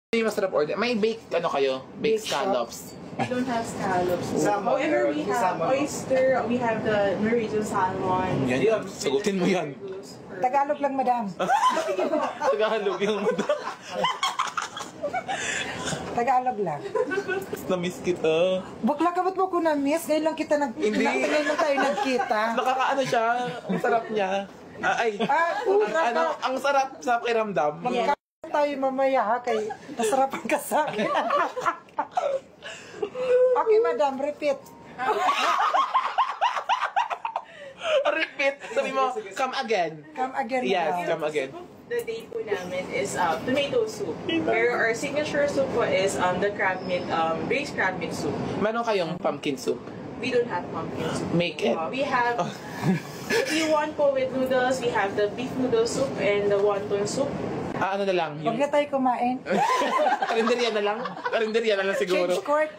Yung masarap order. May baked ano kayo? Baked scallops. We don't have scallops. Salmon, However, we have salmon. oyster, we have the Norwegian salmon. Yan. Sagutin mo yan. Tagalog lang, madam. Tagalog yung Tagalog lang. na-miss kita. Bakla ka, ba't mo ko na-miss? Ngayon lang kita Hindi. Ngayon lang tayo nagkita. Nakakaano siya. Ang sarap niya. Ang sarap sa pakiramdam. Magkakaroon tayo mamaya ha, kay nasarapan ka sa akin. Okay, madam, repeat. Repeat. Sabi mo, come again. Come again, Yes, madam. come again. The day po namin is tomato soup. Pero our signature soup po is the crab meat, braised crab meat soup. Meron kayong pumpkin soup. We don't have pumpkin soup. Make it. We have, if you want po with noodles, we have the beef noodle soup and the wonton soup. Ano na lang? Huwag na tayo kumain. Karinderya na lang? Karinderya na lang siguro. Change court.